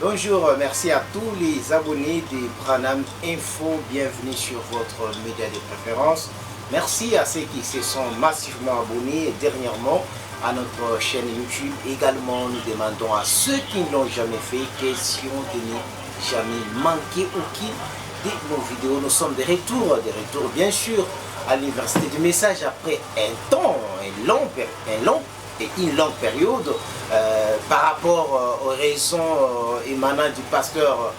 Bonjour, merci à tous les abonnés de Branham Info. Bienvenue sur votre média de préférence. Merci à ceux qui se sont massivement abonnés et dernièrement à notre chaîne YouTube. Également, nous demandons à ceux qui ne l'ont jamais fait, question de ne jamais manquer aucune de nos vidéos. Nous sommes de retour bien sûr à l'Université du Message après une longue période par rapport aux raisons émanant du pasteur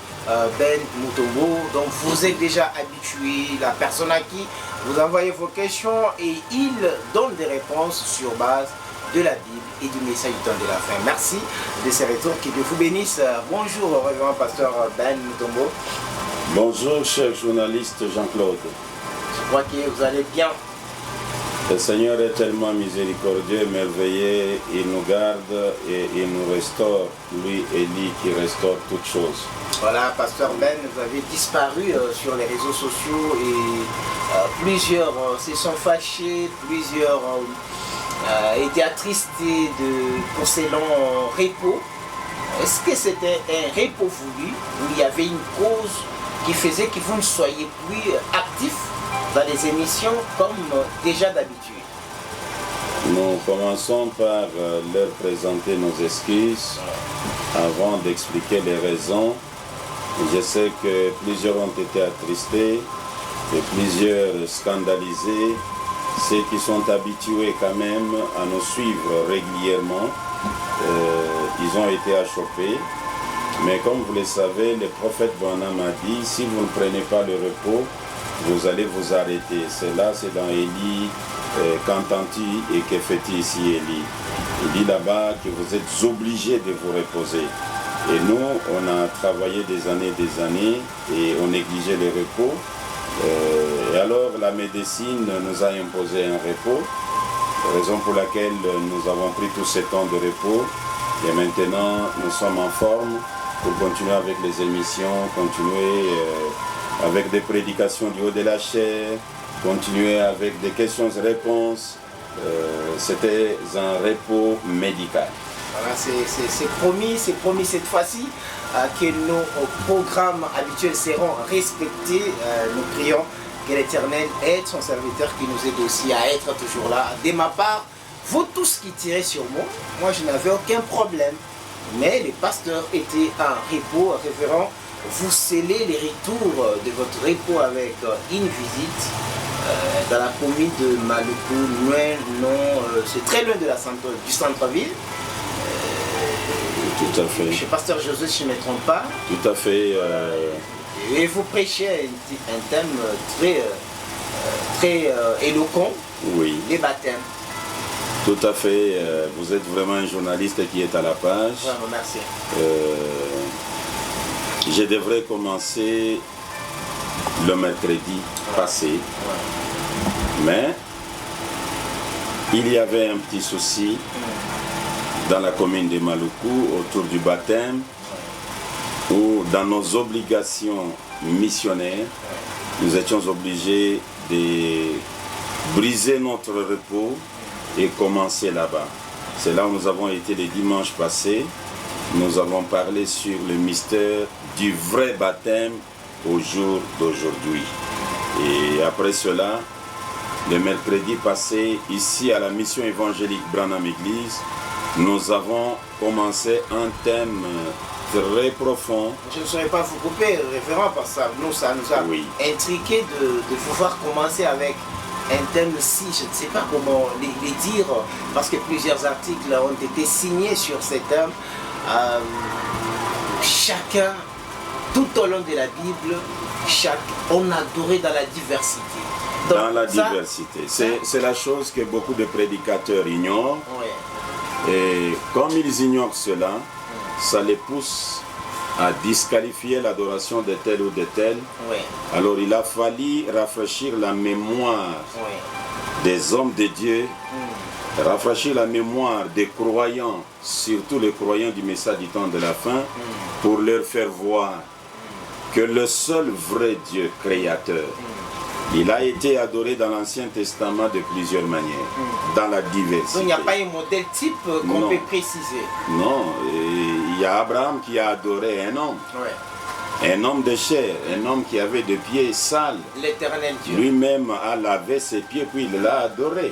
Ben Mutombo. Donc vous êtes déjà habitué, la personne à qui vous envoyez vos questions et il donne des réponses sur base de la Bible et du message du temps de la fin. Merci de ces retours, que Dieu vous bénisse. Bonjour, révérend pasteur Ben Mutombo. Bonjour, cher journaliste Jean-Claude. Je crois que vous allez bien. Le Seigneur est tellement miséricordieux, merveilleux, il nous garde et il nous restaure, lui Élie qui restaure toutes choses. Voilà, pasteur Ben, vous avez disparu sur les réseaux sociaux et plusieurs se sont fâchés, plusieurs étaient attristés pour ces longs repos. Est-ce que c'était un repos voulu où il y avait une cause qui faisait que vous ne soyez plus actif dans les émissions comme déjà d'habitude? Nous commençons par leur présenter nos excuses avant d'expliquer les raisons. Je sais que plusieurs ont été attristés et plusieurs scandalisés. Ceux qui sont habitués quand même à nous suivre régulièrement, ils ont été achoppés. Mais comme vous le savez, le prophète Branham a dit, si vous ne prenez pas le repos, vous allez vous arrêter. Cela, c'est dans Élie, qu'entends-tu et que fais-tu ici, Élie? Il dit là-bas que vous êtes obligés de vous reposer. Et nous, on a travaillé des années et on négligeait le repos. Et alors, la médecine nous a imposé un repos, raison pour laquelle nous avons pris tout ce temps de repos. Et maintenant, nous sommes en forme pour continuer avec les émissions, continuer avec des prédications du haut de la chair, continuer avec des questions-réponses. C'était un repos médical. Voilà, c'est promis cette fois-ci que nos programmes habituels seront respectés. Nous prions que l'Éternel aide son serviteur qui nous aide aussi à être toujours là. De ma part, vous tous qui tirez sur moi je n'avais aucun problème. Mais les pasteurs étaient en repos, révérend. Vous scellez les retours de votre repos avec une visite dans la commune de Maluku, c'est très loin de du centre-ville. Tout à fait. Chez pasteur José, si je ne me trompe pas. Tout à fait. Et vous prêchez un thème très éloquent, oui. Les baptêmes. Tout à fait. Vous êtes vraiment un journaliste qui est à la page. Vraiment, merci. Je devrais commencer le mercredi passé, mais il y avait un petit souci dans la commune de Maluku autour du baptême, où dans nos obligations missionnaires, nous étions obligés de briser notre repos et commencer là-bas. C'est là où nous avons été les dimanches passés. Nous avons parlé sur le mystère du vrai baptême au jour d'aujourd'hui. Et après cela, le mercredi passé, ici à la mission évangélique Branham Église, nous avons commencé un thème très profond. Je ne saurais pas vous couper, révérend, parce que ça nous a intrigué de pouvoir commencer avec un thème-ci, je ne sais pas comment les dire, parce que plusieurs articles ont été signés sur ces thèmes. Chacun, tout au long de la Bible, on adorait dans la diversité. Donc, dans la diversité. C'est la chose que beaucoup de prédicateurs ignorent. Ouais. Et comme ils ignorent cela, ça les pousse à disqualifier l'adoration de tel ou de tel. Ouais. Alors il a fallu rafraîchir la mémoire des hommes de Dieu, rafraîchir la mémoire des croyants, surtout les croyants du message du temps de la fin, pour leur faire voir que le seul vrai Dieu créateur, il a été adoré dans l'Ancien Testament de plusieurs manières, dans la diversité. Donc il n'y a pas un modèle type qu'on peut préciser. Non, il il y a Abraham qui a adoré un homme. Ouais. Un homme de chair, un homme qui avait des pieds sales. L'éternel Dieu. Lui-même a lavé ses pieds, puis il l'a adoré.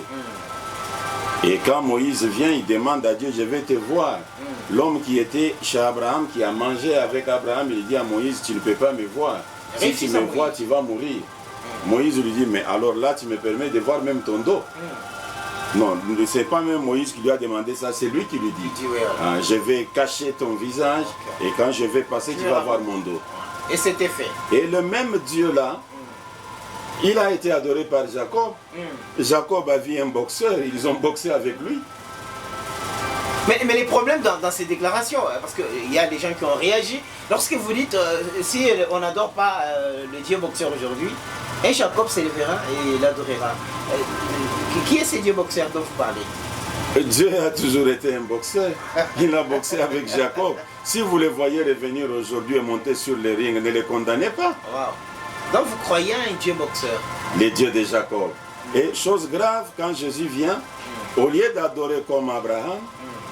Et quand Moïse vient, il demande à Dieu, je vais te voir. L'homme qui était chez Abraham, qui a mangé avec Abraham, il dit à Moïse, tu ne peux pas me voir. Si tu me vois, tu vas mourir. Moïse lui dit, mais alors là, tu me permets de voir même ton dos. Non, ce n'est pas même Moïse qui lui a demandé ça, c'est lui qui lui dit, je vais cacher ton visage, et quand je vais passer, tu vas voir mon dos. Et c'était fait. Et le même Dieu là, il a été adoré par Jacob. Jacob a vu un boxeur, ils ont boxé avec lui. Mais les problèmes dans ces déclarations, parce qu'il y a des gens qui ont réagi, lorsque vous dites, si on n'adore pas le Dieu boxeur aujourd'hui, un Jacob s'élèvera et l'adorera. Qui est ce Dieu boxeur dont vous parlez? Dieu a toujours été un boxeur. Il a boxé avec Jacob. Si vous les voyez revenir aujourd'hui et monter sur les rings, ne les condamnez pas. Wow. Donc vous croyez à un Dieu boxeur? Les dieux de Jacob. Et chose grave, quand Jésus vient, au lieu d'adorer comme Abraham,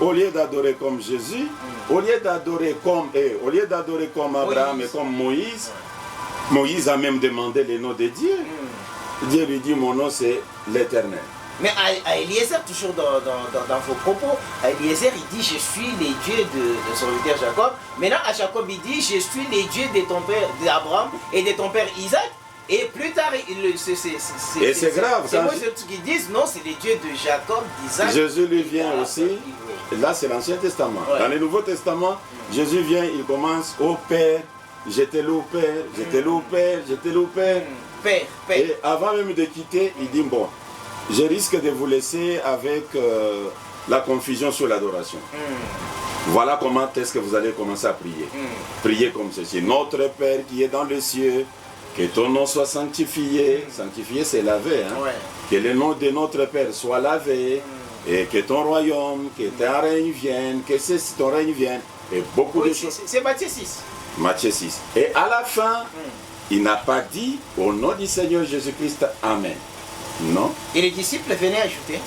au lieu d'adorer comme Jésus, au lieu d'adorer comme Abraham et comme Moïse, Moïse a même demandé le nom de Dieu. Dieu lui dit, mon nom c'est l'Éternel. Mais à Eliezer, toujours dans vos propos, à Eliezer, il dit, je suis les dieux de son père Jacob. Maintenant, à Jacob, il dit, je suis les dieux de ton père d'Abraham et de ton père Isaac. Et plus tard, c'est grave. C'est moi qui disent, non, c'est les dieux de Jacob, d'Isaac. Jésus lui vient aussi. Là, c'est l'Ancien Testament. Ouais. Dans le Nouveau Testament, Jésus vient, il commence au Père, j'étais là au Père, j'étais là au Père, j'étais là au Père. Père. Et avant même de quitter, il dit, bon, je risque de vous laisser avec la confusion sur l'adoration. Voilà comment est-ce que vous allez commencer à prier. Priez comme ceci. Notre Père qui est dans les cieux, que ton nom soit sanctifié. Sanctifié, c'est lavé. Hein? Ouais. Que le nom de notre Père soit lavé. Et que ton royaume, que ton règne vienne, que ton règne vienne. Et beaucoup de choses. C'est Matthieu 6. Matthieu 6. Et à la fin, il n'a pas dit au nom du Seigneur Jésus-Christ, Amen. Non. Et les disciples venaient ajouter.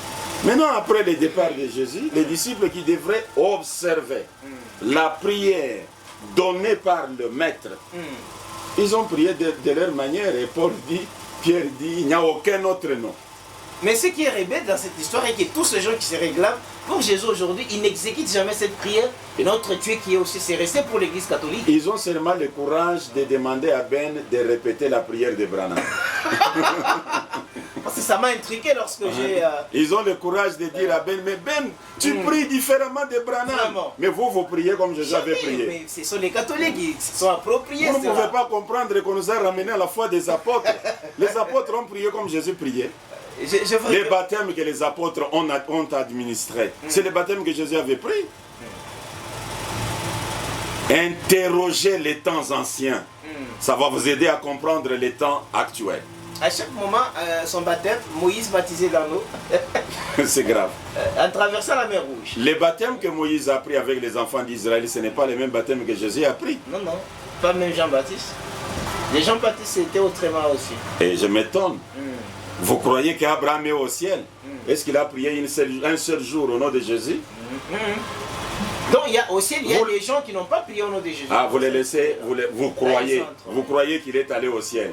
Maintenant, après le départ de Jésus, les disciples qui devraient observer la prière donnée par le Maître, ils ont prié de leur manière. Et Pierre dit, il n'y a aucun autre nom. Mais ce qui est rebelle dans cette histoire est que tous ces gens qui se réclament, pour Jésus aujourd'hui, ils n'exécutent jamais cette prière. Et notre Dieu qui est aussi, c'est resté pour l'Église catholique. Ils ont seulement le courage de demander à Ben de répéter la prière de Branham. Parce que ça m'a intrigué lorsque j'ai... Ils ont le courage de dire à Ben, mais Ben, tu pries différemment de Branham. Vraiment. Mais vous priez comme Jésus avait prié. Mais ce sont les catholiques qui se sont appropriés. Vous ne pouvez pas comprendre qu'on nous a ramené à la foi des apôtres. Les apôtres ont prié comme Jésus priait. Les baptêmes que les apôtres ont administrés, c'est les baptêmes que Jésus avait pris. Interrogez les temps anciens. Ça va vous aider à comprendre les temps actuels. À chaque moment, son baptême, Moïse baptisé dans l'eau. C'est grave. En traversant la mer Rouge. Les baptêmes que Moïse a pris avec les enfants d'Israël, ce n'est pas les mêmes baptêmes que Jésus a pris. Non, pas même Jean-Baptiste. Les Jean-Baptiste étaient autrement aussi. Et je m'étonne. Vous croyez qu'Abraham est au ciel? Est-ce qu'il a prié un seul jour au nom de Jésus? Donc au ciel, il y a des gens qui n'ont pas prié au nom de Jésus. Ah, vous les laissez, vous croyez qu'il est allé au ciel.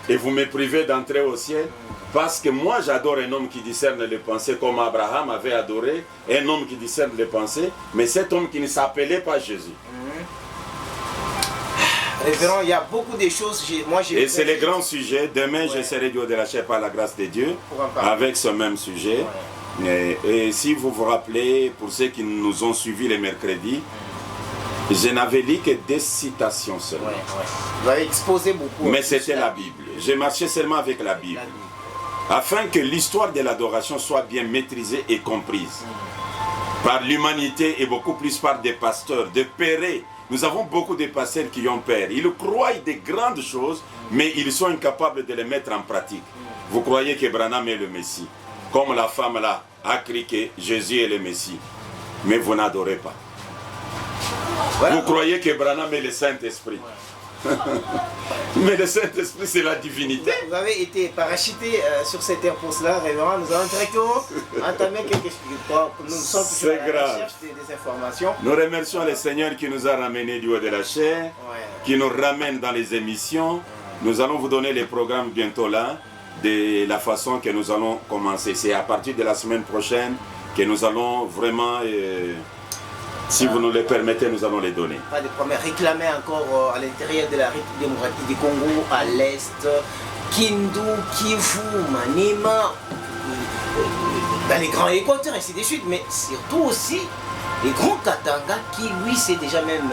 Et vous me privez d'entrer au ciel parce que moi j'adore un homme qui discerne les pensées comme Abraham avait adoré, un homme qui discerne les pensées, mais cet homme qui ne s'appelait pas Jésus. Révérend, il y a beaucoup de choses. Et c'est le grand sujet. Demain, j'essaierai de la chair par la grâce de Dieu avec ce même sujet. Et si vous vous rappelez, pour ceux qui nous ont suivis les mercredis, je n'avais lu que des citations seulement. Vous avez exposé beaucoup. Mais c'était la Bible. J'ai marché seulement avec la Bible. Afin que l'histoire de l'adoration soit bien maîtrisée et comprise par l'humanité et beaucoup plus par des pasteurs, des pérés. Nous avons beaucoup de pasteurs qui ont peur. Ils croient des grandes choses, mais ils sont incapables de les mettre en pratique. Vous croyez que Branham est le Messie, comme la femme là a crié que Jésus est le Messie, mais vous n'adorez pas. Voilà. Vous croyez que Branham est le Saint-Esprit. Mais le Saint-Esprit, c'est la divinité. Vous avez été parachuté sur cette air-poste-là, révérend. Nous allons directement entamer quelques explications. Nous sommes toujours à la recherche des informations. Nous remercions le Seigneur qui nous a ramenés du haut de la chair, qui nous ramène dans les émissions. Nous allons vous donner les programmes bientôt là, de la façon que nous allons commencer. C'est à partir de la semaine prochaine que nous allons vraiment... si vous nous les permettez, nous allons les donner. Pas de problème. Réclamer encore à l'intérieur de la République démocratique du Congo, à l'Est, Kindu, Kivu, Maniema, dans les grands Équateurs, ainsi de suite, mais surtout aussi les grands Katanga qui, lui, s'est déjà même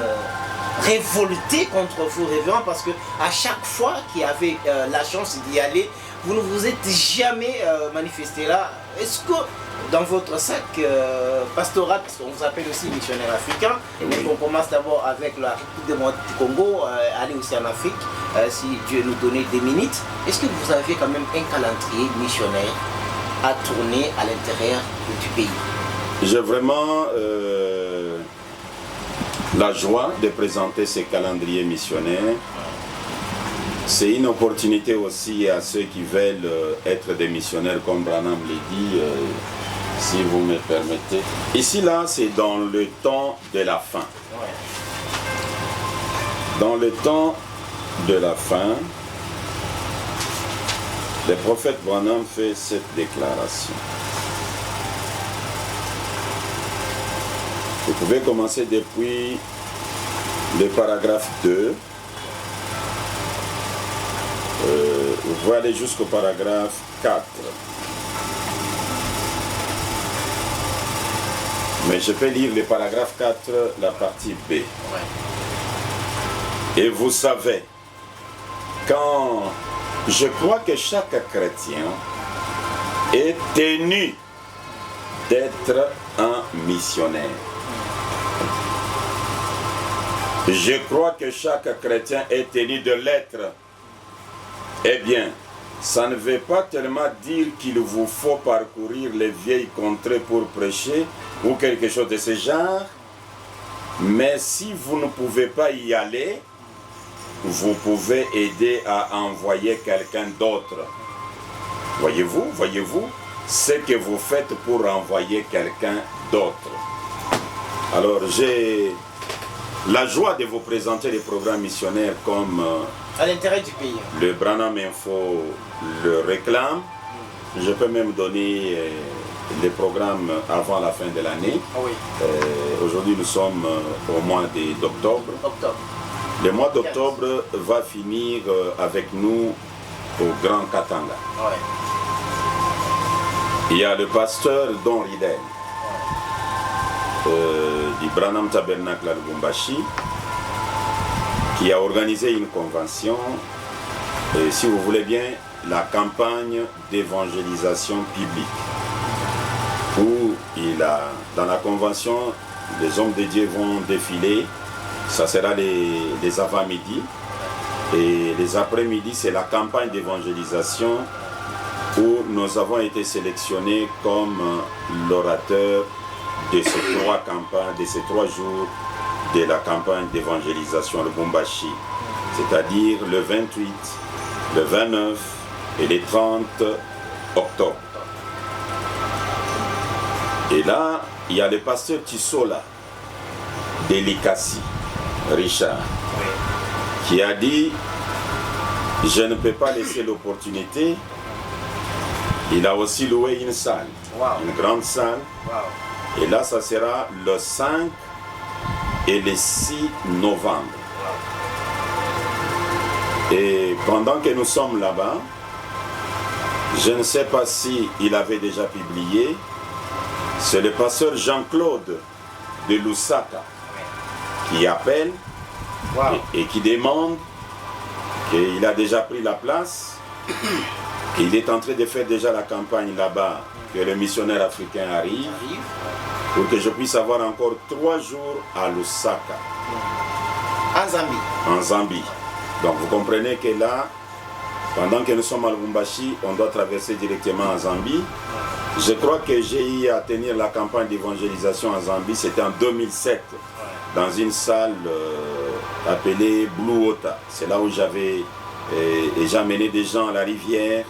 révolté contre vous, révérend, parce que à chaque fois qu'il y avait la chance d'y aller, vous ne vous êtes jamais manifesté là. Est-ce que dans votre sac pastoral, parce qu'on vous appelle aussi missionnaire africain, mais qu'on commence d'abord avec la République démocratique du Congo, aller aussi en Afrique, si Dieu nous donnait des minutes, est-ce que vous avez quand même un calendrier missionnaire à tourner à l'intérieur du pays? J'ai vraiment la joie de présenter ces calendriers missionnaires. C'est une opportunité aussi à ceux qui veulent être des missionnaires, comme Branham l'a dit, si vous me permettez. Ici, là, c'est dans le temps de la fin. Dans le temps de la fin, le prophète Branham fait cette déclaration. Vous pouvez commencer depuis le paragraphe 2. Vous pouvez aller jusqu'au paragraphe 4. Mais je peux lire le paragraphe 4, la partie B. Et vous savez, quand je crois que chaque chrétien est tenu d'être un missionnaire. Je crois que chaque chrétien est tenu de l'être. Eh bien, ça ne veut pas tellement dire qu'il vous faut parcourir les vieilles contrées pour prêcher ou quelque chose de ce genre, mais si vous ne pouvez pas y aller, vous pouvez aider à envoyer quelqu'un d'autre. Voyez-vous, ce que vous faites pour envoyer quelqu'un d'autre. Alors, j'ai la joie de vous présenter les programmes missionnaires comme à l'intérieur du pays. Le Branham Info le réclame. Je peux même donner les programmes avant la fin de l'année. Aujourd'hui, nous sommes au mois d'octobre. Le mois d'octobre va finir avec nous au Grand Katanga. Il y a le pasteur Don Ridel du Branham Tabernacle à Lubumbashi qui a organisé une convention, et si vous voulez bien, la campagne d'évangélisation publique, où dans la convention, les hommes de Dieu vont défiler. Ça sera les avant-midi, et les après-midi, c'est la campagne d'évangélisation où nous avons été sélectionnés comme l'orateur de ces 3 campagnes, de ces 3 jours de la campagne d'évangélisation de Lubumbashi, c'est-à-dire le 28, le 29 et le 30 octobre. Et là, il y a le pasteur Tissola de Likasi, Richard, qui a dit: je ne peux pas laisser l'opportunité. Il a aussi loué une salle, une grande salle. Et là, ça sera le 5 et le 6 novembre. Et pendant que nous sommes là-bas, je ne sais pas si il avait déjà publié, c'est le pasteur Jean-Claude de Lusaka qui appelle et qui demande qu'il a déjà pris la place, qu'il est en train de faire déjà la campagne là-bas, que le missionnaire africain arrive, pour que je puisse avoir encore 3 jours à Lusaka. En Zambie. Donc vous comprenez que là, pendant que nous sommes à Lubumbashi, on doit traverser directement en Zambie. Je crois que j'ai eu à tenir la campagne d'évangélisation en Zambie, c'était en 2007, dans une salle appelé Blue Water. C'est là où j'avais amené des gens à la rivière.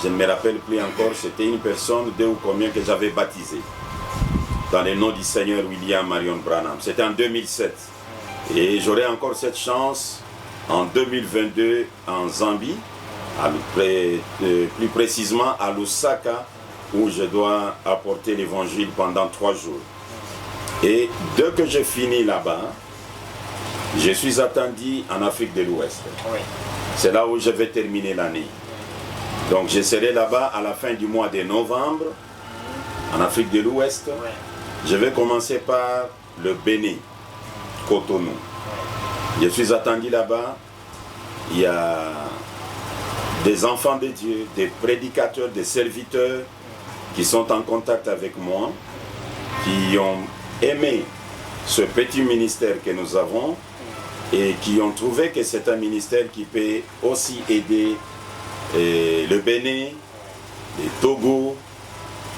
Je ne me rappelle plus encore, c'était une personne, 2 ou combien, que j'avais baptisé dans le nom du Seigneur William Marion Branham. C'était en 2007. Et j'aurai encore cette chance en 2022 en Zambie, plus précisément à Lusaka, où je dois apporter l'évangile pendant 3 jours. Et dès que je finis là-bas, je suis attendu en Afrique de l'Ouest. Oui. C'est là où je vais terminer l'année. Donc je serai là-bas à la fin du mois de novembre, en Afrique de l'Ouest. Oui. Je vais commencer par le Bénin, Cotonou. Je suis attendu là-bas. Il y a des enfants de Dieu, des prédicateurs, des serviteurs qui sont en contact avec moi, qui ont aimé ce petit ministère que nous avons et qui ont trouvé que c'est un ministère qui peut aussi aider le Bénin, le Togo,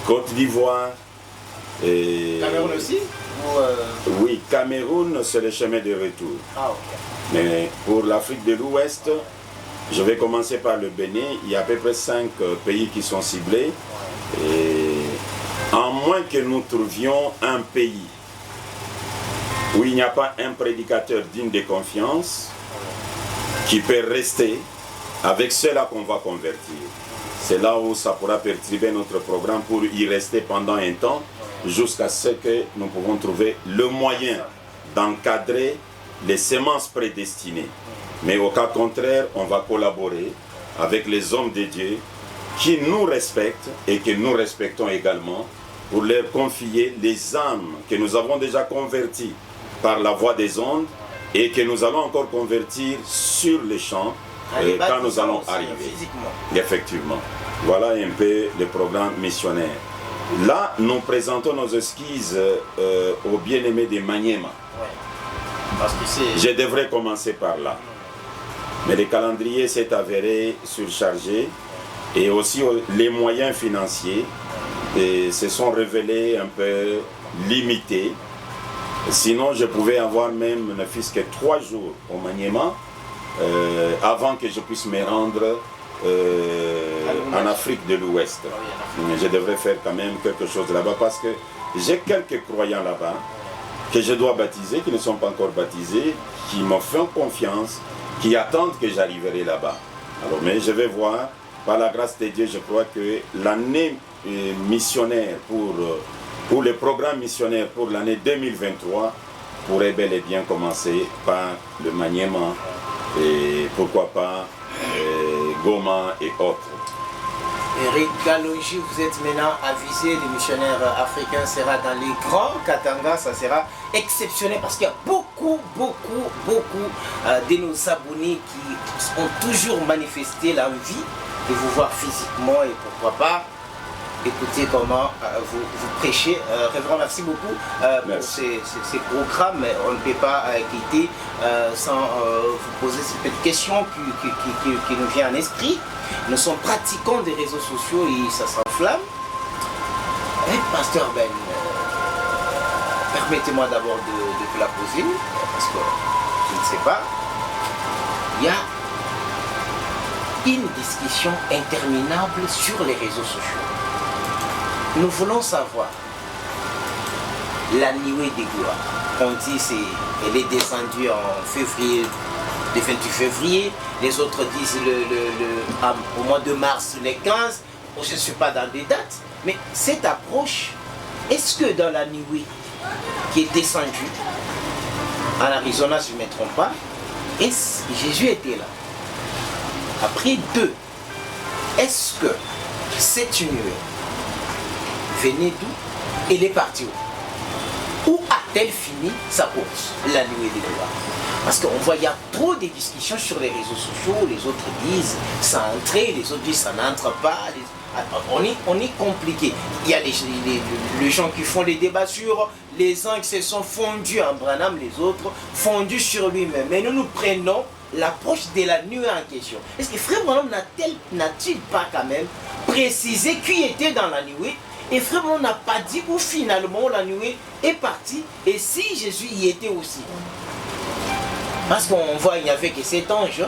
Côte d'Ivoire. Cameroun aussi Oui, Cameroun, c'est le chemin de retour. Ah, ok. Mais pour l'Afrique de l'Ouest, je vais commencer par le Bénin. Il y a à peu près 5 pays qui sont ciblés. Et en moins que nous trouvions un pays où il n'y a pas un prédicateur digne de confiance qui peut rester avec ceux-là qu'on va convertir. C'est là où ça pourra perturber notre programme pour y rester pendant un temps jusqu'à ce que nous pouvons trouver le moyen d'encadrer les semences prédestinées. Mais au cas contraire, on va collaborer avec les hommes de Dieu qui nous respectent et que nous respectons également pour leur confier les âmes que nous avons déjà converties par la voie des ondes et que nous allons encore convertir sur les champs quand nous allons arriver. Effectivement. Voilà un peu le programme missionnaire. Là, nous présentons nos esquisses aux bien-aimés de Maniema. Parce que je devrais commencer par là. Mais le calendrier s'est avéré surchargé et aussi les moyens financiers se sont révélés un peu limités. Sinon, je pouvais avoir même ne fût-ce que 3 jours au Maniema avant que je puisse me rendre en Afrique de l'Ouest. Je devrais faire quand même quelque chose là-bas parce que j'ai quelques croyants là-bas que je dois baptiser, qui ne sont pas encore baptisés, qui m'ont fait confiance, qui attendent que j'arriverai là-bas. Alors, mais je vais voir, par la grâce de Dieu, je crois que l'année missionnaire pour le programme missionnaire pour l'année 2023 pourrait bel et bien commencer par le Maniema et pourquoi pas Goma et autres. Eric Galonji, vous êtes maintenant avisé, le missionnaire africain sera dans les grands Katanga, ça sera exceptionnel parce qu'il y a beaucoup de nos abonnés qui ont toujours manifesté l'envie de vous voir physiquement et pourquoi pas écouter comment vous prêchez. Révérend, merci beaucoup pour ces programmes. On ne peut pas quitter sans vous poser cette petite question qui nous vient en esprit. Nous sommes pratiquants des réseaux sociaux et ça s'enflamme. Pasteur Ben, permettez-moi d'abord de vous la poser, parce que je ne sais pas. Il y a une discussion interminable sur les réseaux sociaux. Nous voulons savoir la nuée des gloires. On dit qu'elle est descendue en février, le 28 février. Les autres disent au mois de mars, le 15. Je ne suis pas dans des dates. Mais cette approche, est-ce que dans la nuée qui est descendue en Arizona, si je ne me trompe pas, Jésus était là? Après 2, est-ce que cette nuée venait d'où? Elle est partie où? Où a-t-elle fini sa course, la nuée des gloires? Parce qu'on voit, il y a trop de discussions sur les réseaux sociaux, les autres disent ça a entré, les autres disent ça n'entre pas. On est compliqué. Il y a les gens qui font les débats sur les uns qui se sont fondus en Branham, les autres fondus sur lui-même. Mais nous prenons l'approche de la nuée en question. Est-ce que Frère Branham n'a-t-il pas quand même précisé qui était dans la nuée? Et Frère Branham n'a pas dit où finalement la nuée est partie et si Jésus y était aussi. Parce qu'on voit, il n'y avait que 7 anges,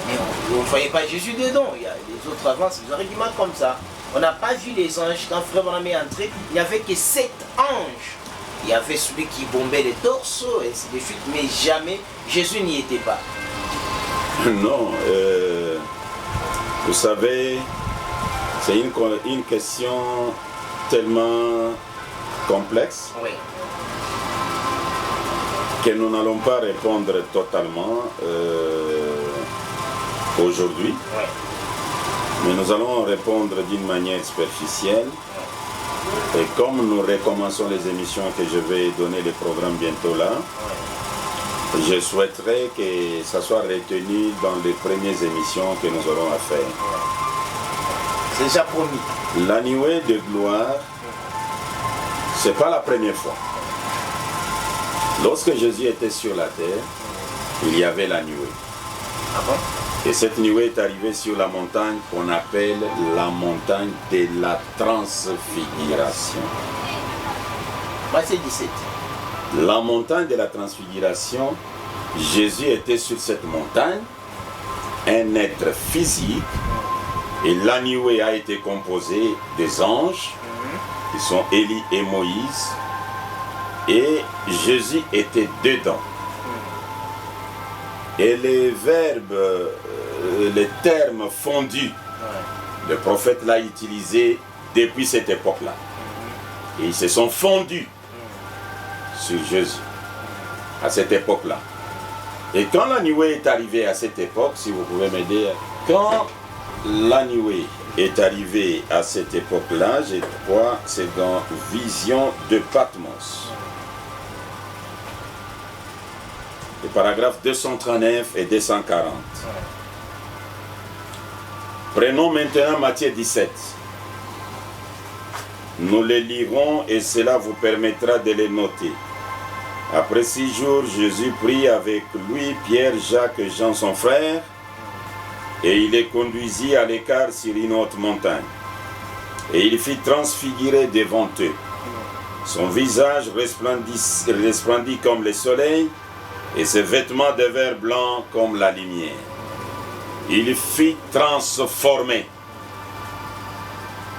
mais on ne voyait pas Jésus dedans. Il y a les autres avant, c'est des arguments comme ça. On n'a pas vu les anges. Quand Frère Branham est entré, il n'y avait que 7 anges. Il y avait celui qui bombait les torses, et ainsi de suite, mais jamais Jésus n'y était pas. Non, vous savez, c'est une question tellement complexe. Oui. Que nous n'allons pas répondre totalement aujourd'hui, Oui. mais nous allons répondre d'une manière superficielle. Et comme nous recommençons les émissions que je vais donner le programme bientôt là, je souhaiterais que ça soit retenu dans les premières émissions que nous aurons à faire. C'est déjà promis. La nuée de gloire, c'est pas la première fois. Lorsque Jésus était sur la terre, il y avait la nuée. Ah bon? Et cette nuée est arrivée sur la montagne qu'on appelle la montagne de la transfiguration. Verset 17. La montagne de la transfiguration, Jésus était sur cette montagne, un être physique, et la nuée a été composée des anges, qui sont Élie et Moïse, et Jésus était dedans. Et les verbes, les termes fondus, le prophète l'a utilisé depuis cette époque-là. Et ils se sont fondus sur Jésus à cette époque-là. Et quand la nuée est arrivée à cette époque, si vous pouvez m'aider, quand la nuée est arrivée à cette époque-là, je crois que c'est dans Vision de Patmos. Les paragraphes 239 et 240. Prenons maintenant Matthieu 17. Nous les lirons et cela vous permettra de les noter. Après 6 jours, Jésus prit avec lui Pierre, Jacques et Jean son frère, et il les conduisit à l'écart sur une haute montagne. Et il fit transfigurer devant eux. Son visage resplendit comme le soleil, et ses vêtements devinrent blancs comme la lumière. Il fit transformer.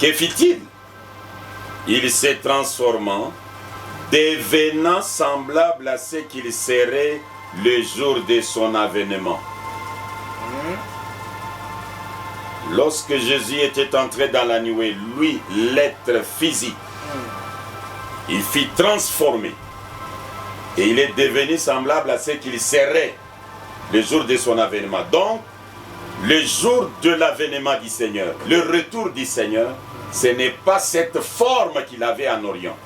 Que fit-il? Il s'est transformant, devenant semblable à ce qu'il serait le jour de son avènement. Lorsque Jésus était entré dans la nuée, lui, l'être physique, il fit transformer. Et il est devenu semblable à ce qu'il serait le jour de son avènement. Donc, le jour de l'avènement du Seigneur, le retour du Seigneur, ce n'est pas cette forme qu'il avait en Orient.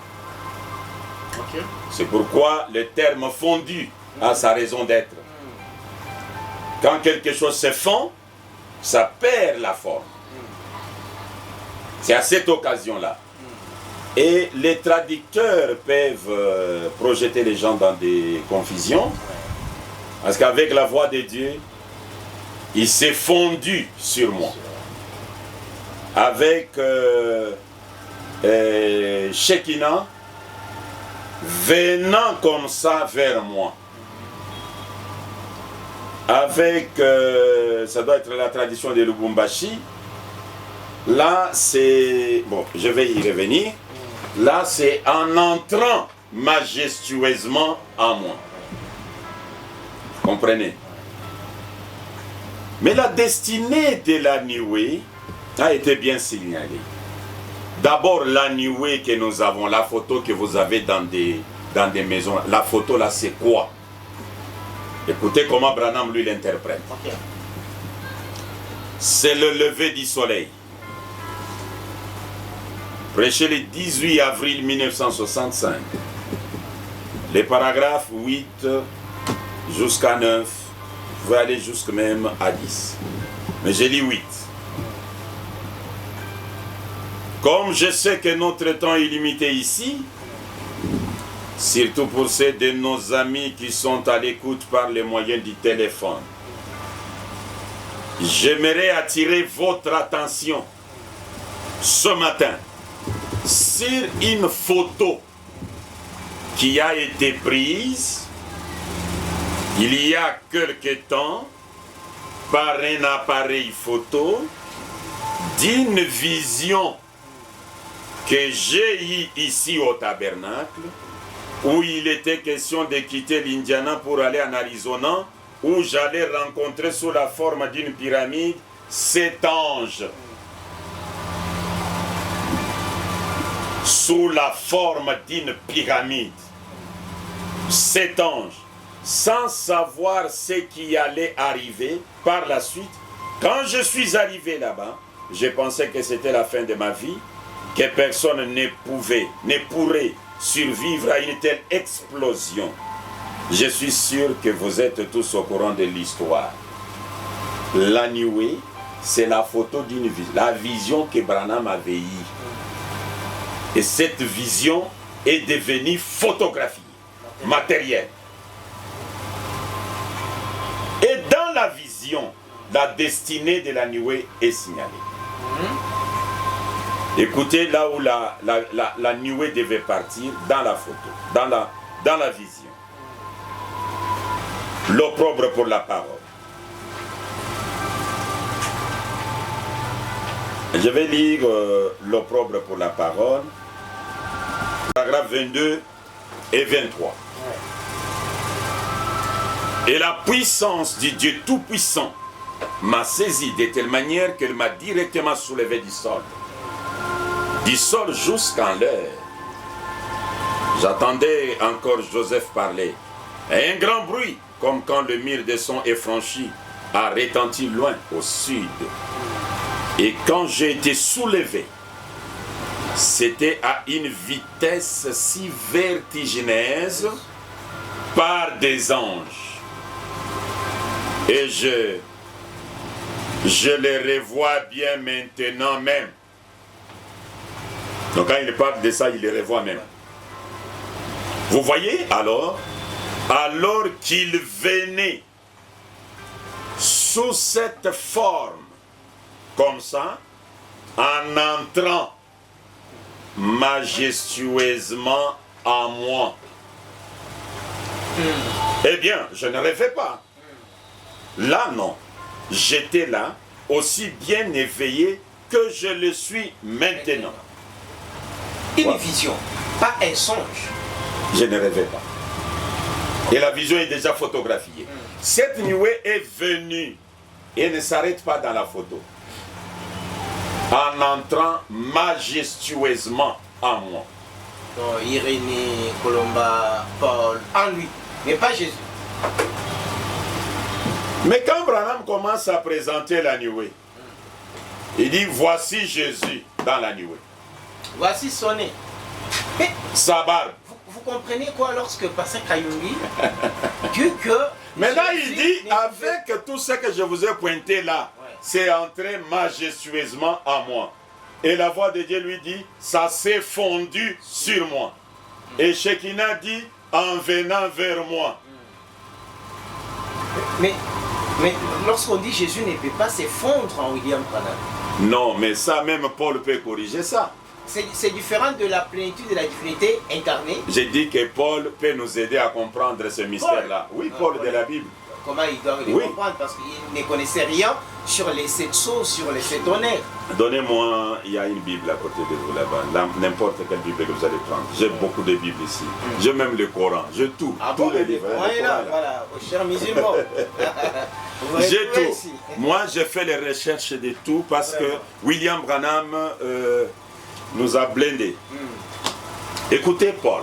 Okay. C'est pourquoi le terme fondu a sa raison d'être. Quand quelque chose se fond, ça perd la forme. C'est à cette occasion-là. Et les traducteurs peuvent projeter les gens dans des confusions, parce qu'avec la voix de Dieu, il s'est fondu sur moi. Avec Shekinah, venant comme ça vers moi. Avec, ça doit être la tradition de Lubumbashi, là c'est, bon, je vais y revenir. Là, c'est en entrant majestueusement en moi. Comprenez? Mais la destinée de la nuée a été bien signalée. D'abord, la nuée que nous avons, la photo que vous avez dans des maisons, la photo là, c'est quoi? Écoutez comment Branham lui l'interprète. Okay. C'est le lever du soleil. Prêché le 18 avril 1965. Les paragraphes 8 jusqu'à 9, je vais aller jusqu'à même à 10. Mais j'ai lu 8. Comme je sais que notre temps est limité ici, surtout pour ceux de nos amis qui sont à l'écoute par les moyens du téléphone, j'aimerais attirer votre attention ce matin sur une photo qui a été prise il y a quelque temps, par un appareil photo, d'une vision que j'ai eue ici au tabernacle, où il était question de quitter l'Indiana pour aller en Arizona, où j'allais rencontrer sous la forme d'une pyramide 7 anges. Sous la forme d'une pyramide. 7 anges. Sans savoir ce qui allait arriver par la suite. Quand je suis arrivé là-bas, je pensais que c'était la fin de ma vie, que personne ne pourrait survivre à une telle explosion. Je suis sûr que vous êtes tous au courant de l'histoire. La nuée, c'est la photo d'une vision, la vision que Branham avait eue. Et cette vision est devenue photographie, matérielle. Et dans la vision, la destinée de la nuée est signalée. Écoutez là où la nuée devait partir, dans la photo, dans la vision. L'opprobre pour la parole. Je vais lire l'opprobre pour la parole, paragraphe 22 et 23. Et la puissance du Dieu Tout-Puissant m'a saisi de telle manière qu'elle m'a directement soulevé du sol jusqu'en l'air. J'attendais encore Joseph parler. Et un grand bruit, comme quand le mur de son est franchi, a retenti loin au sud. Et quand j'ai été soulevé, c'était à une vitesse si vertigineuse par des anges. Et je les revois bien maintenant même. Donc quand il parle de ça, il les revoit même. Vous voyez alors qu'il venait sous cette forme, comme ça, en entrant majestueusement en moi. Eh bien, je ne rêvais pas. Là, non. J'étais là, aussi bien éveillé que je le suis maintenant. Une vision, pas un songe. Je ne rêvais pas. Et la vision est déjà photographiée. Cette nuée est venue et ne s'arrête pas dans la photo. En entrant majestueusement en moi. Donc, Irénée, Colomba, Paul, en lui, mais pas Jésus. Mais quand Branham commence à présenter la nuée, il dit voici Jésus dans la nuée. Voici son nez. Mais sa barbe. Vous comprenez quoi lorsque Pasteur Kayungi dit que... Maintenant il dit avec tout ce que je vous ai pointé là, c'est entré majestueusement en moi. Et la voix de Dieu lui dit, ça s'est fondu sur moi. Et Shekinah dit, en venant vers moi. Mais lorsqu'on dit Jésus ne peut pas s'effondrer en William Branham. Non, mais ça même Paul peut corriger ça. C'est différent de la plénitude de la divinité incarnée. J'ai dit que Paul peut nous aider à comprendre ce mystère-là. Oui, Paul de la Bible. Comment il doit le comprendre? Parce qu'il ne connaissait rien sur les 7 sceaux, sur les 7 honneurs. Donnez-moi, il y a une Bible à côté de vous là-bas. N'importe quelle Bible que vous allez prendre. J'ai beaucoup de Bibles ici. J'ai même le Coran. J'ai tout. Tous les livres. Voilà, chers musulmans. J'ai tout. Ici. Moi, j'ai fait les recherches de tout parce que William Branham nous a blindés. Écoutez Paul.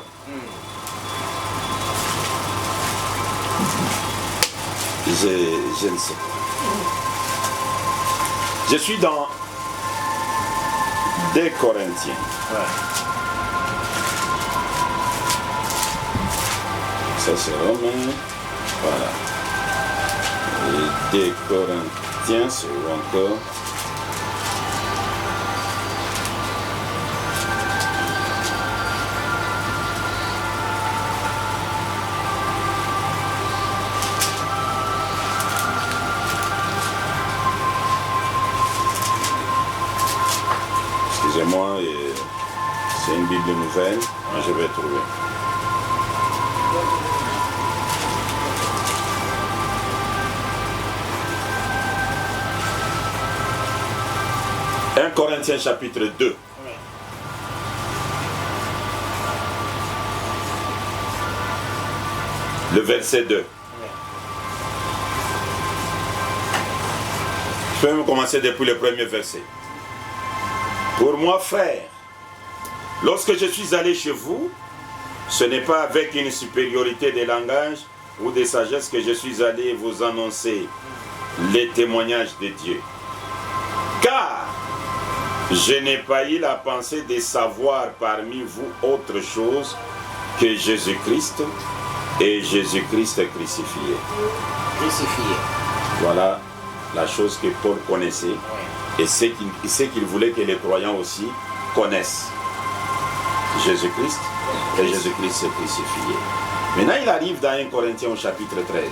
Je ne sais pas. Je suis dans 2 Corinthiens. Ça c'est Romain. Voilà. Et 2 Corinthiens, c'est où encore? Excusez-moi, c'est une Bible nouvelle, mais je vais trouver. 1 Corinthiens chapitre 2. Oui. Le verset 2. Oui. Je peux même commencer depuis le premier verset. Pour moi, frère, lorsque je suis allé chez vous, ce n'est pas avec une supériorité de langage ou de sagesse que je suis allé vous annoncer les témoignages de Dieu. Car je n'ai pas eu la pensée de savoir parmi vous autre chose que Jésus-Christ et Jésus-Christ crucifié. Crucifié. Voilà la chose que Paul connaissait. Oui. Et c'est qu'il voulait que les croyants aussi connaissent. Jésus-Christ et Jésus-Christ crucifié. Maintenant, il arrive dans 1 Corinthiens au chapitre 13,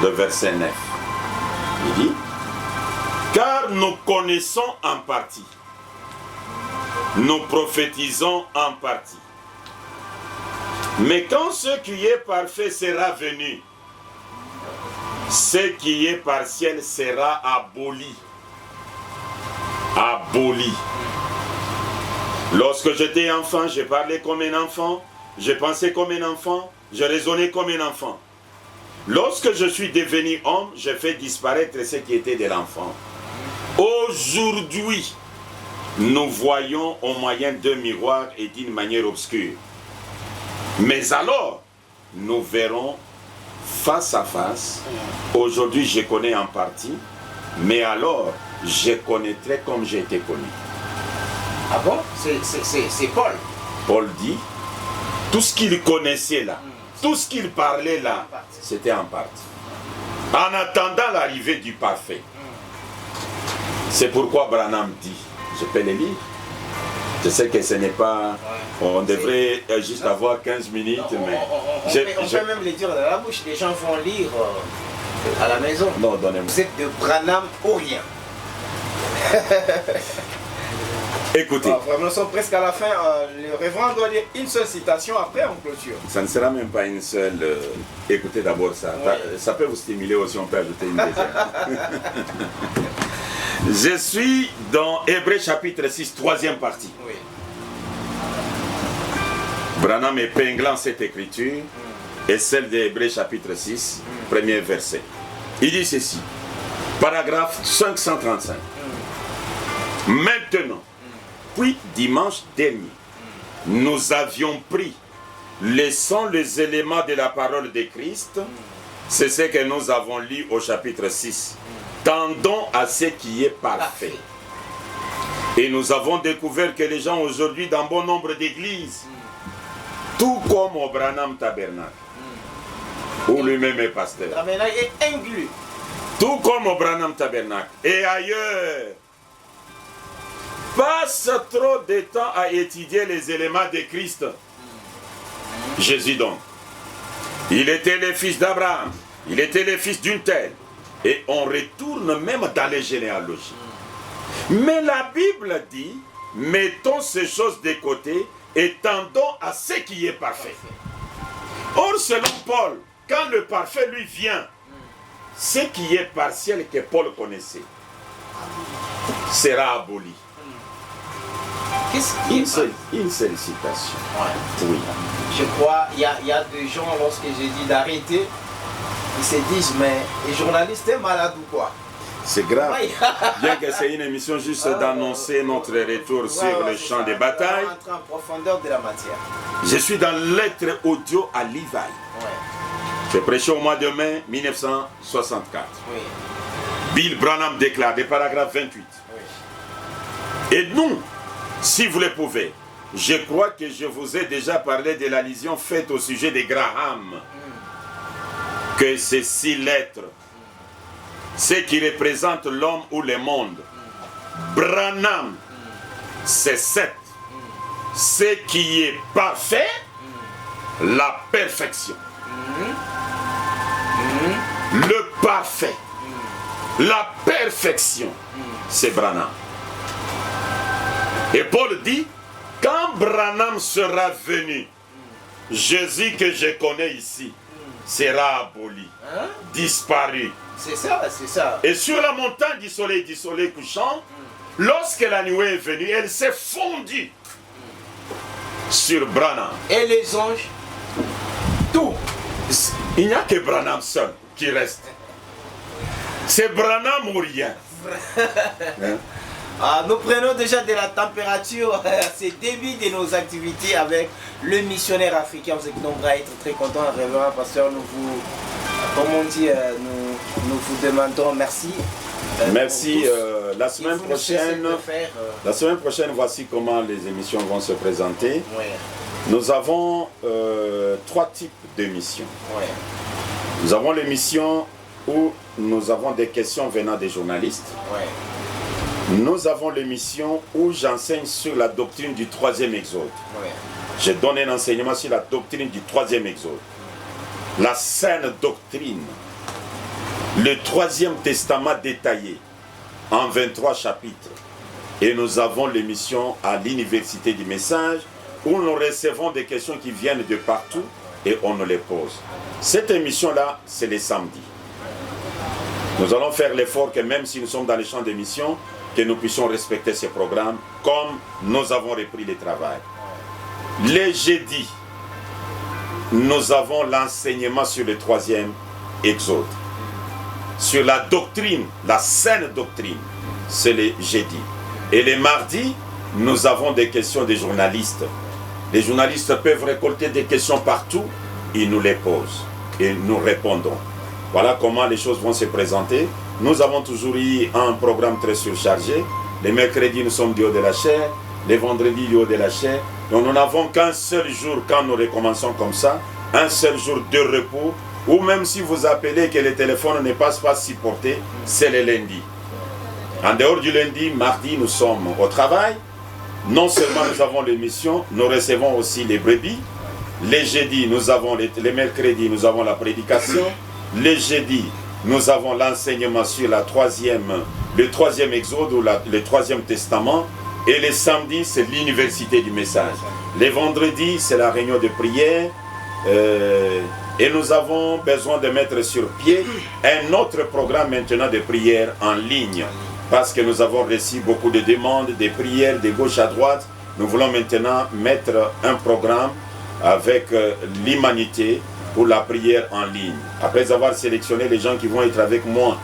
le verset 9. Il dit, car nous connaissons en partie, nous prophétisons en partie. Mais quand ce qui est parfait sera venu, ce qui est partiel sera aboli. Aboli. Lorsque j'étais enfant, je parlais comme un enfant, je pensais comme un enfant, je raisonnais comme un enfant. Lorsque je suis devenu homme, j'ai fait disparaître ce qui était de l'enfant. Aujourd'hui, nous voyons au moyen d'un miroir et d'une manière obscure. Mais alors, nous verrons face à face. Aujourd'hui, je connais en partie, mais alors, je connaîtrai comme j'ai été connu. Ah bon? C'est Paul. Paul dit, tout ce qu'il connaissait là, tout ce qu'il parlait là, c'était en partie. En attendant l'arrivée du parfait. C'est pourquoi Branham dit, je peux le lire. Je sais que ce n'est pas... On devrait juste avoir 15 minutes, mais... On peut même le dire dans la bouche, les gens vont lire à la maison. Non, donnez-moi. Vous êtes de Branham ou rien. Écoutez. Nous sommes presque à la fin. Le révérend doit lire une seule citation, après on clôture. Ça ne sera même pas une seule. Écoutez d'abord ça. Oui. Ça peut vous stimuler aussi, on peut ajouter une deuxième. Je suis dans Hébreux chapitre 6, troisième partie. Oui. Branham épinglant cette écriture et celle de Hébreux chapitre 6, premier verset. Il dit ceci. Paragraphe 535. Maintenant, puis dimanche dernier, nous avions pris, laissant les éléments de la parole de Christ, c'est ce que nous avons lu au chapitre 6. Tendons à ce qui est parfait. Et nous avons découvert que les gens aujourd'hui, dans bon nombre d'églises, tout comme au Branham Tabernacle, où lui-même est pasteur, est inclus. Tout comme au Branham Tabernacle et ailleurs, passe trop de temps à étudier les éléments de Christ. Jésus donc, il était le fils d'Abraham, il était le fils d'une telle, et on retourne même dans les généalogies. Mais la Bible dit, mettons ces choses de côté et tendons à ce qui est parfait. Or, selon Paul, quand le parfait lui vient, ce qui est partiel que Paul connaissait sera aboli. Une seule citation. Ouais. Oui. Je crois, il y a des gens, lorsque j'ai dit d'arrêter, ils se disent, mais les journalistes sont malades ou quoi? C'est grave. Oui. Bien que c'est une émission juste d'annoncer notre retour sur le champ des batailles. On rentre en profondeur de la matière. Je suis dans lettre audio à Levi. Ouais. J'ai prêché au mois de mai 1964. Oui. Bill Branham déclare, des paragraphes 28. Oui. Et nous, si vous le pouvez, je crois que je vous ai déjà parlé de l'allusion faite au sujet de Graham. Que ces 6 lettres, ce qui représente l'homme ou le monde. Branham, c'est 7. Ce qui est parfait, la perfection. Le parfait, la perfection, c'est Branham. Et Paul dit, quand Branham sera venu, Jésus que je connais ici sera aboli, disparu. C'est ça, c'est ça. Et sur la montagne du soleil couchant, lorsque la nuée est venue, elle s'est fondue sur Branham. Et les anges, tout. Il n'y a que Branham seul qui reste. C'est Branham ou rien. Hein? Nous prenons déjà de la température, c'est le début de nos activités avec le missionnaire africain. Vous êtes nombreux à être très contents, révérend pasteur. Nous vous, comme on dit, nous vous demandons merci. Merci. La semaine prochaine, voici comment les émissions vont se présenter. Ouais. Nous avons 3 types d'émissions. Ouais. Nous avons l'émission où nous avons des questions venant des journalistes. Ouais. Nous avons l'émission où j'enseigne sur la doctrine du 3e exode. Ouais. Je donne un enseignement sur la doctrine du 3e exode. La saine doctrine. Le 3e testament détaillé en 23 chapitres. Et nous avons l'émission à l'Université du Message où nous recevons des questions qui viennent de partout et on nous les pose. Cette émission-là, c'est les samedis. Nous allons faire l'effort que même si nous sommes dans les champs d'émission, que nous puissions respecter ces programmes comme nous avons repris le travail. Les jeudis, nous avons l'enseignement sur le 3e exode. Sur la doctrine, la saine doctrine, c'est les jeudis. Et les mardis, nous avons des questions des journalistes. Les journalistes peuvent récolter des questions partout, ils nous les posent et nous répondons. Voilà comment les choses vont se présenter. Nous avons toujours eu un programme très surchargé. Les mercredis, nous sommes du haut de la chair. Les vendredis, du haut de la chair. Donc nous n'avons qu'un seul jour quand nous recommençons comme ça. Un seul jour de repos. Ou même si vous appelez que le téléphone n'est pas supporté, c'est le lundi. En dehors du lundi, mardi, nous sommes au travail. Non seulement nous avons l'émission, nous recevons aussi les brebis. Les jeudis, nous avons les mercredis, nous avons la prédication. Les jeudis, nous avons l'enseignement sur le 3e exode ou le 3e testament. Et les samedis, c'est l'université du message. Les vendredis, c'est la réunion de prière. Et nous avons besoin de mettre sur pied un autre programme maintenant de prière en ligne. Parce que nous avons reçu beaucoup de demandes, des prières de gauche à droite. Nous voulons maintenant mettre un programme avec l'humanité pour la prière en ligne. Après avoir sélectionné les gens qui vont être avec moi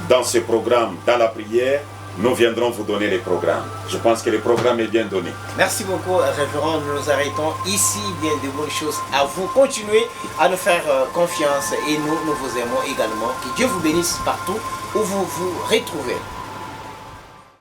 dans ce programme, dans la prière, nous viendrons vous donner les programmes. Je pense que le programme est bien donné. Merci beaucoup, révérend. Nous nous arrêtons ici. Bien de bonnes choses à vous. Continuez à nous faire confiance et nous vous aimons également. Que Dieu vous bénisse partout où vous vous retrouvez.